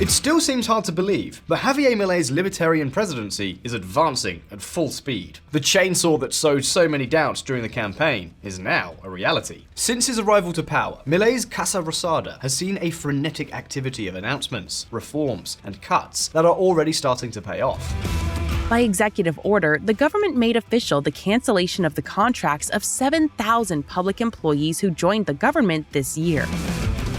It still seems hard to believe, but Javier Milei's libertarian presidency is advancing at full speed. The chainsaw that sowed so many doubts during the campaign is now a reality. Since his arrival to power, Milei's Casa Rosada has seen a frenetic activity of announcements, reforms, and cuts that are already starting to pay off. By executive order, the government made official the cancellation of the contracts of 7,000 public employees who joined the government this year.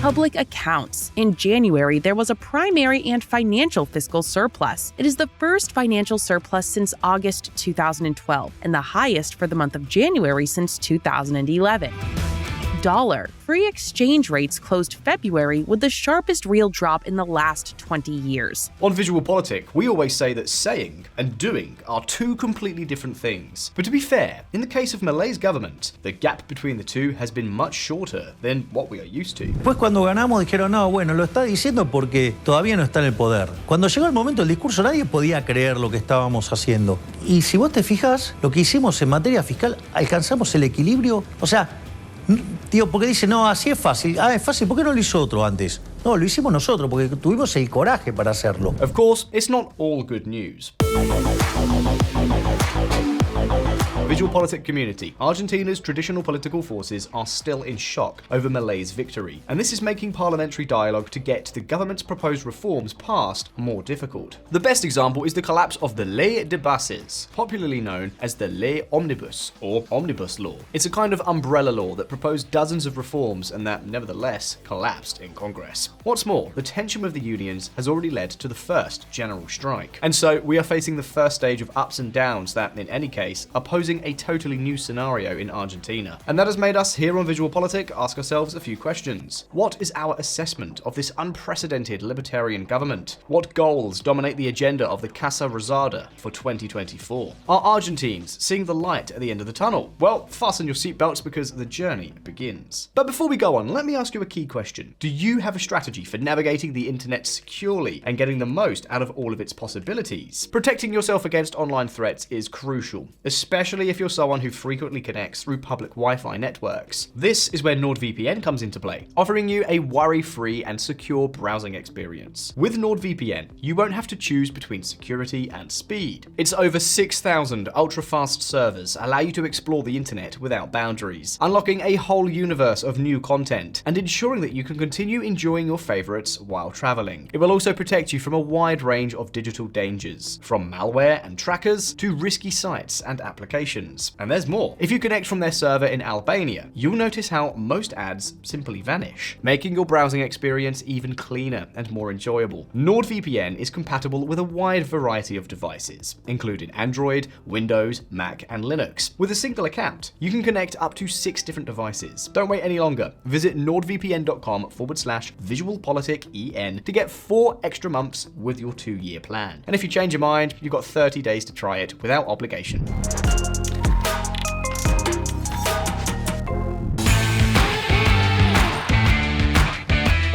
Public accounts. In January, there was a primary and financial fiscal surplus. It is the first financial surplus since August 2012 and the highest for the month of January since 2011. Dollar. Free exchange rates closed February with the sharpest real drop in the last 20 years. On VisualPolitik, we always say that saying and doing are two completely different things. But to be fair, in the case of Milei's government, the gap between the two has been much shorter than what we are used to. Pues cuando ganamos dijeron, no, bueno, lo está diciendo porque todavía no está en el poder. Cuando llegó el momento del discurso nadie podía creer lo que estábamos haciendo. Y si vos te fijas, lo que hicimos en materia fiscal, alcanzamos el equilibrio, o sea, tío, porque dice, no, así es fácil. Ah, es fácil, ¿por qué no lo hizo otro antes? No, lo hicimos nosotros, porque tuvimos el coraje para hacerlo. Of course, it's not all good news. VisualPolitik community, Argentina's traditional political forces are still in shock over Milei's victory, and this is making parliamentary dialogue to get the government's proposed reforms passed more difficult. The best example is the collapse of the Ley de Bases, popularly known as the Ley Omnibus, or Omnibus Law. It's a kind of umbrella law that proposed dozens of reforms and that nevertheless collapsed in Congress. What's more, the tension with the unions has already led to the first general strike. And so we are facing the first stage of ups and downs that, in any case, are posing a totally new scenario in Argentina. And that has made us here on VisualPolitik ask ourselves a few questions. What is our assessment of this unprecedented libertarian government? What goals dominate the agenda of the Casa Rosada for 2024? Are Argentines seeing the light at the end of the tunnel? Well, fasten your seatbelts because the journey begins. But before we go on, let me ask you a key question. Do you have a strategy for navigating the internet securely and getting the most out of all of its possibilities? Protecting yourself against online threats is crucial, especially if you're someone who frequently connects through public Wi-Fi networks. This is where NordVPN comes into play, offering you a worry-free and secure browsing experience. With NordVPN, you won't have to choose between security and speed. Its over 6,000 ultra-fast servers allow you to explore the internet without boundaries, unlocking a whole universe of new content and ensuring that you can continue enjoying your favorites while traveling. It will also protect you from a wide range of digital dangers, from malware and trackers to risky sites and applications. And there's more. If you connect from their server in Albania, you'll notice how most ads simply vanish, making your browsing experience even cleaner and more enjoyable. NordVPN is compatible with a wide variety of devices, including Android, Windows, Mac, and Linux. With a single account, you can connect up to 6 different devices. Don't wait any longer. Visit nordvpn.com/VisualPolitikEN to get 4 extra months with your 2-year plan. And if you change your mind, you've got 30 days to try it without obligation.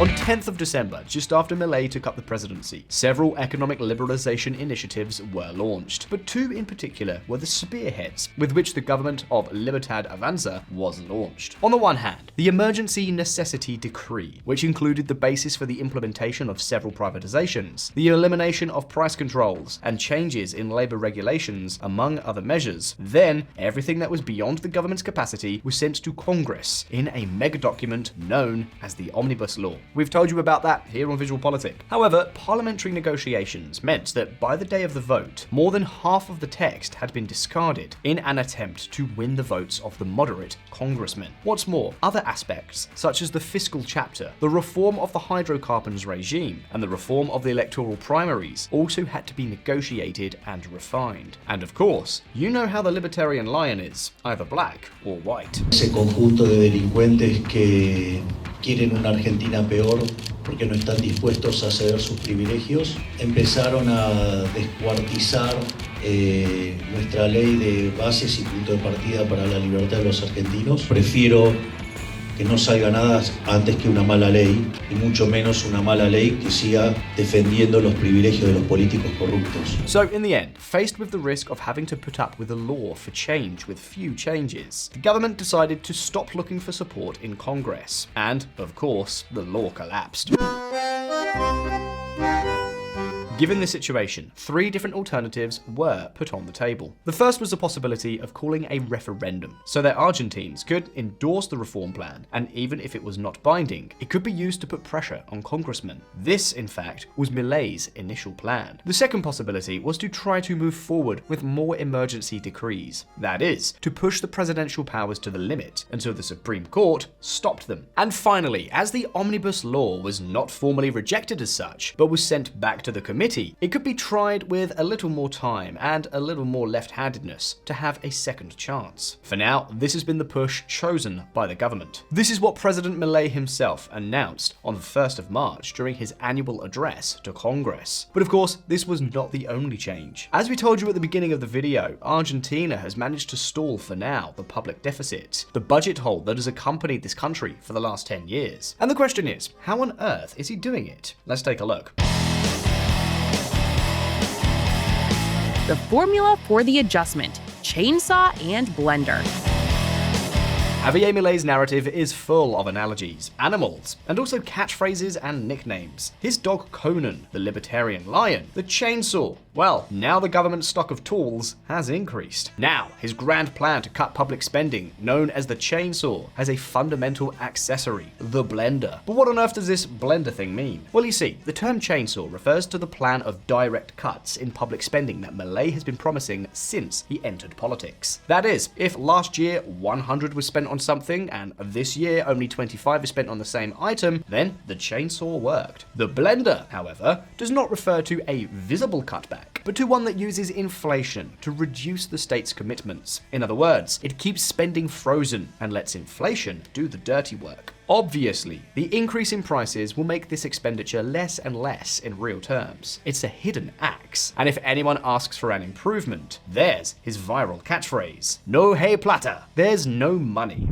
On 10th of December, just after Milei took up the presidency, several economic liberalization initiatives were launched, but 2 in particular were the spearheads with which the government of Libertad Avanza was launched. On the one hand, the Emergency Necessity Decree, which included the basis for the implementation of several privatizations, the elimination of price controls, and changes in labor regulations, among other measures. Then, everything that was beyond the government's capacity was sent to Congress in a mega document known as the Omnibus Law. We've told you about that here on VisualPolitik. However, parliamentary negotiations meant that by the day of the vote, more than half of the text had been discarded in an attempt to win the votes of the moderate congressmen. What's more, other aspects, such as the fiscal chapter, the reform of the hydrocarbons regime, and the reform of the electoral primaries, also had to be negotiated and refined. And of course, you know how the libertarian lion is, either black or white. Ese conjunto de delincuentes que quieren una Argentina peor porque no están dispuestos a ceder sus privilegios, empezaron a descuartizar nuestra ley de bases y punto de partida para la libertad de los argentinos. Prefiero que no salga nada antes que una mala ley, y mucho menos una mala ley que siga defendiendo los privilegios de los políticos corruptos. So in the end, faced with the risk of having to put up with a law for change with few changes, the government decided to stop looking for support in Congress. And, of course, the law collapsed. Given this situation, 3 different alternatives were put on the table. The first was the possibility of calling a referendum, so that Argentines could endorse the reform plan, and even if it was not binding, it could be used to put pressure on congressmen. This, in fact, was Milei's initial plan. The second possibility was to try to move forward with more emergency decrees. That is, to push the presidential powers to the limit until the Supreme Court stopped them. And finally, as the omnibus law was not formally rejected as such, but was sent back to the committee, it could be tried with a little more time and a little more left-handedness to have a second chance. For now, this has been the push chosen by the government. This is what President Milei himself announced on the 1st of March during his annual address to Congress. But of course, this was not the only change. As we told you at the beginning of the video, Argentina has managed to stall for now the public deficit, the budget hole that has accompanied this country for the last 10 years. And the question is, how on earth is he doing it? Let's take a look. The formula for the adjustment: chainsaw and blender. Javier Milei's narrative is full of analogies, animals, and also catchphrases and nicknames. His dog Conan, the libertarian lion, the chainsaw. Well, now the government's stock of tools has increased. Now, his grand plan to cut public spending, known as the chainsaw, has a fundamental accessory, the blender. But what on earth does this blender thing mean? Well, you see, the term chainsaw refers to the plan of direct cuts in public spending that Milei has been promising since he entered politics. That is, if last year 100 was spent on something and this year only 25 is spent on the same item, then the chainsaw worked. The blender, however, does not refer to a visible cutback, but to one that uses inflation to reduce the state's commitments. In other words, it keeps spending frozen and lets inflation do the dirty work. Obviously, the increase in prices will make this expenditure less and less in real terms. It's a hidden axe, and if anyone asks for an improvement, there's his viral catchphrase: "No hay plata, there's no money."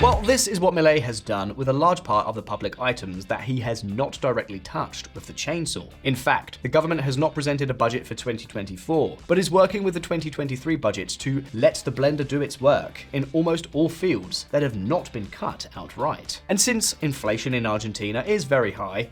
Well, this is what Milei has done with a large part of the public items that he has not directly touched with the chainsaw. In fact, the government has not presented a budget for 2024, but is working with the 2023 budget to let the blender do its work in almost all fields that have not been cut outright. And since inflation in Argentina is very high,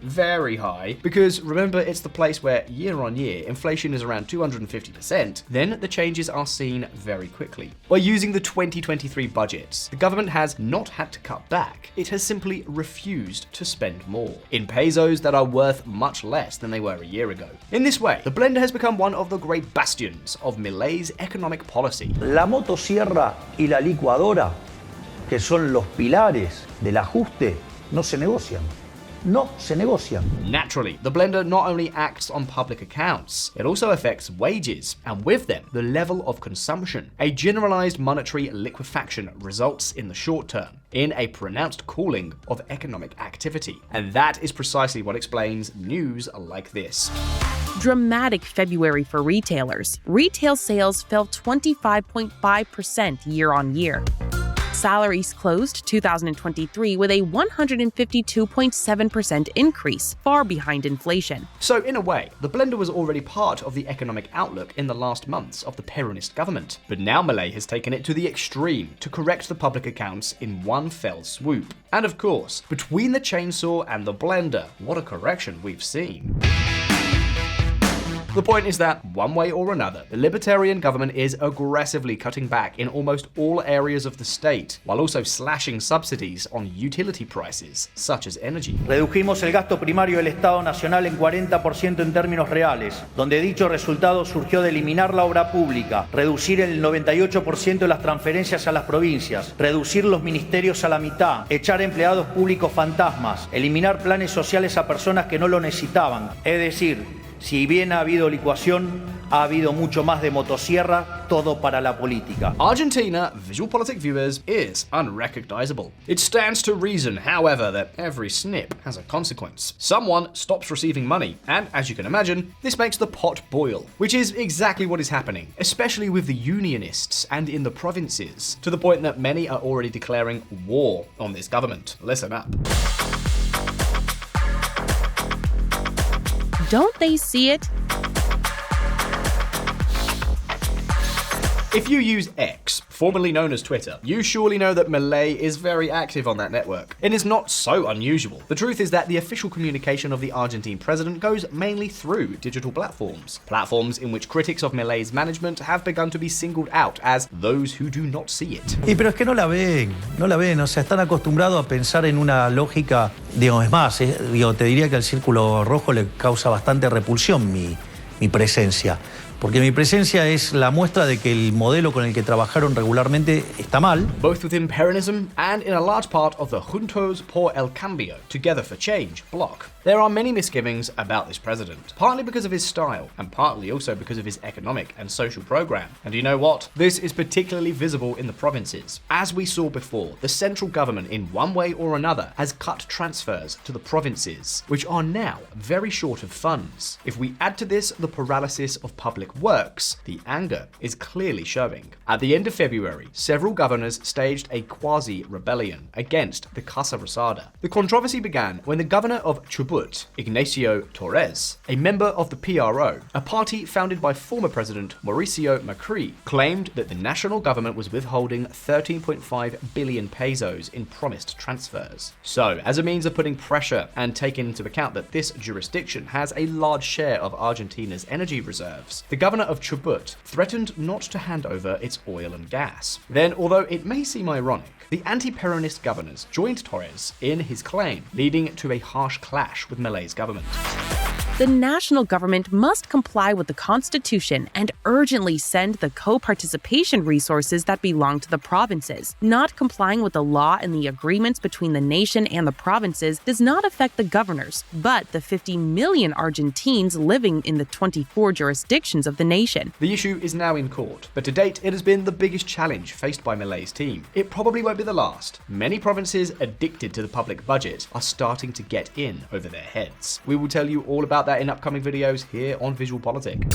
because remember it's the place where year on year inflation is around 250%, then the changes are seen very quickly. By using the 2023 budgets, the government has not had to cut back, it has simply refused to spend more, in pesos that are worth much less than they were a year ago. In this way, the blender has become one of the great bastions of Milei's economic policy. La motosierra y la licuadora, que son los pilares del ajuste, no se negocian. No se negocian. Naturally, the blender not only acts on public accounts, it also affects wages, and with them, the level of consumption. A generalized monetary liquefaction results in the short term in a pronounced cooling of economic activity. And that is precisely what explains news like this. Dramatic February for retailers. Retail sales fell 25.5% year on year. Salaries closed 2023 with a 152.7% increase, far behind inflation. So in a way, the blender was already part of the economic outlook in the last months of the Peronist government. But now Milei has taken it to the extreme to correct the public accounts in one fell swoop. And of course, between the chainsaw and the blender, what a correction we've seen. The point is that, one way or another, the libertarian government is aggressively cutting back in almost all areas of the state, while also slashing subsidies on utility prices, such as energy. Redujimos el gasto primario del Estado Nacional en 40% en términos reales, donde dicho resultado surgió de eliminar la obra pública, reducir el 98% de las transferencias a las provincias, reducir los ministerios a la mitad, echar empleados públicos fantasmas, eliminar planes sociales a personas que no lo necesitaban, es decir, si bien ha habido licuación, ha habido mucho más de motosierra, todo para la política. Argentina, VisualPolitik viewers, is unrecognizable. It stands to reason, however, that every snip has a consequence. Someone stops receiving money, and as you can imagine, this makes the pot boil, which is exactly what is happening, especially with the unionists and in the provinces, to the point that many are already declaring war on this government. Listen up. Don't they see it? If you use X, formerly known as Twitter, you surely know that Milei is very active on that network. It is not so unusual. The truth is that the official communication of the Argentine president goes mainly through digital platforms. Platforms in which critics of Milei's management have begun to be singled out as those who do not see it. Pero es que no la ven, o sea, están acostumbrados a pensar en una lógica, digo, es más, te diría que al Círculo Rojo le causa bastante repulsión mi presencia. Porque mi presencia es la muestra de que el modelo con el que trabajaron regularmente está mal. Both within Peronism and in a large part of the Juntos por el Cambio, Together for Change bloc. There are many misgivings about this president, partly because of his style, and partly also because of his economic and social program. And you know what? This is particularly visible in the provinces. As we saw before, the central government in one way or another has cut transfers to the provinces, which are now very short of funds. If we add to this the paralysis of public works, the anger is clearly showing. At the end of February, several governors staged a quasi-rebellion against the Casa Rosada. The controversy began when the governor of Chubut, Ignacio Torres, a member of the PRO, a party founded by former President Mauricio Macri, claimed that the national government was withholding 13.5 billion pesos in promised transfers. So, as a means of putting pressure and taking into account that this jurisdiction has a large share of Argentina's energy reserves, the governor of Chubut threatened not to hand over its oil and gas. Then, although it may seem ironic, the anti-Peronist governors joined Torres in his claim, leading to a harsh clash with Milei's government. The national government must comply with the Constitution and urgently send the co-participation resources that belong to the provinces. Not complying with the law and the agreements between the nation and the provinces does not affect the governors, but the 50 million Argentines living in the 24 jurisdictions of the nation. The issue is now in court, but to date it has been the biggest challenge faced by Milei's team. It probably won't be the last. Many provinces addicted to the public budget are starting to get in over their heads. We will tell you all about that in upcoming videos here on VisualPolitik.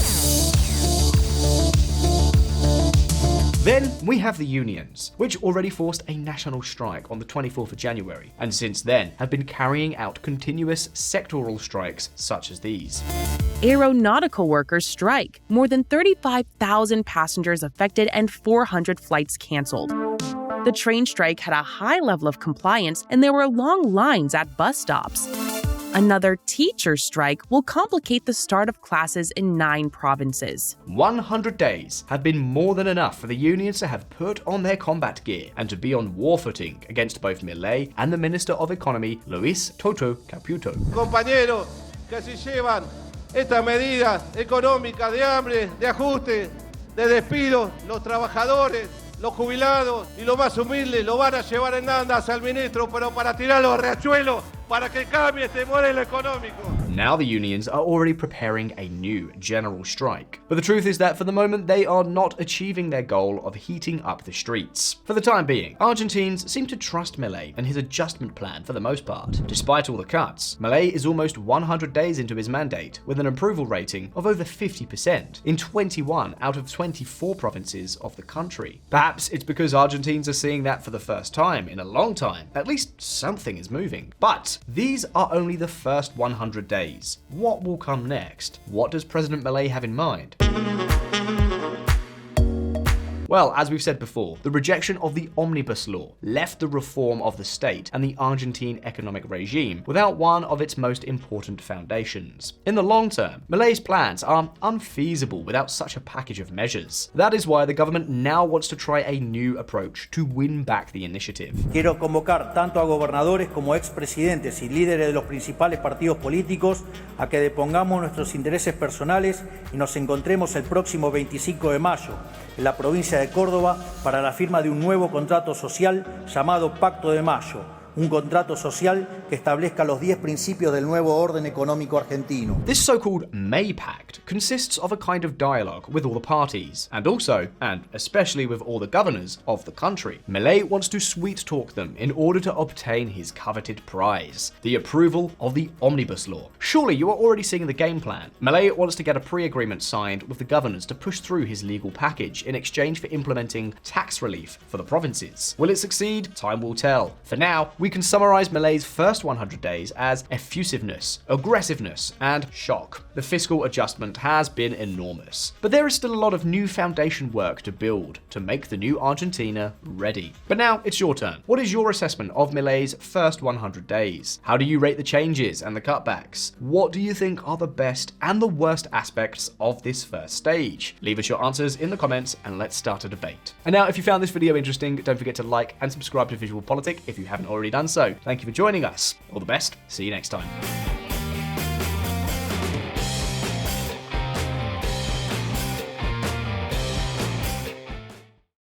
Then we have the unions, which already forced a national strike on the 24th of January, and since then have been carrying out continuous sectoral strikes such as these. Aeronautical workers strike. More than 35,000 passengers affected and 400 flights canceled. The train strike had a high level of compliance, and there were long lines at bus stops. Another teacher strike will complicate the start of classes in 9 provinces. 100 days have been more than enough for the unions to have put on their combat gear and to be on war footing against both Milei and the Minister of Economy, Luis Toto Caputo. Compañeros, que si llevan estas medidas económicas de hambre, de ajuste, de despido, los trabajadores, los jubilados y los más humildes lo van a llevar en andas al ministro, pero para tirarlo a riachuelo, para que cambie este modelo económico. Now the unions are already preparing a new general strike. But the truth is that for the moment they are not achieving their goal of heating up the streets. For the time being, Argentines seem to trust Milei and his adjustment plan for the most part. Despite all the cuts, Milei is almost 100 days into his mandate with an approval rating of over 50% in 21 out of 24 provinces of the country. Perhaps it's because Argentines are seeing that for the first time in a long time. At least something is moving. But these are only the first 100 days. What will come next? What does President Milei have in mind? Well, as we've said before, the rejection of the Omnibus Law left the reform of the state and the Argentine economic regime without one of its most important foundations. In the long term, Milei's plans are unfeasible without such a package of measures. That is why the government now wants to try a new approach to win back the initiative. Quiero convocar tanto a gobernadores como expresidentes y líderes de los principales partidos políticos a que depongamos nuestros intereses personales y nos encontremos el próximo 25 de mayo en la provincia de Córdoba para la firma de un nuevo contrato social llamado Pacto de Mayo, un contrato social que establezca los 10 principios del nuevo orden económico argentino. This so-called May Pact consists of a kind of dialogue with all the parties, and also, and especially with all the governors of the country. Milei wants to sweet-talk them in order to obtain his coveted prize, the approval of the Omnibus Law. Surely you are already seeing the game plan. Milei wants to get a pre-agreement signed with the governors to push through his legal package in exchange for implementing tax relief for the provinces. Will it succeed? Time will tell. For now, we we can summarize Milei's first 100 days as effusiveness, aggressiveness, and shock. The fiscal adjustment has been enormous, but there is still a lot of new foundation work to build to make the new Argentina ready. But now it's your turn. What is your assessment of Milei's first 100 days? How do you rate the changes and the cutbacks? What do you think are the best and the worst aspects of this first stage? Leave us your answers in the comments and let's start a debate. And now, if you found this video interesting, don't forget to like and subscribe to VisualPolitik if you haven't already done so. Thank you for joining us. All the best. See you next time.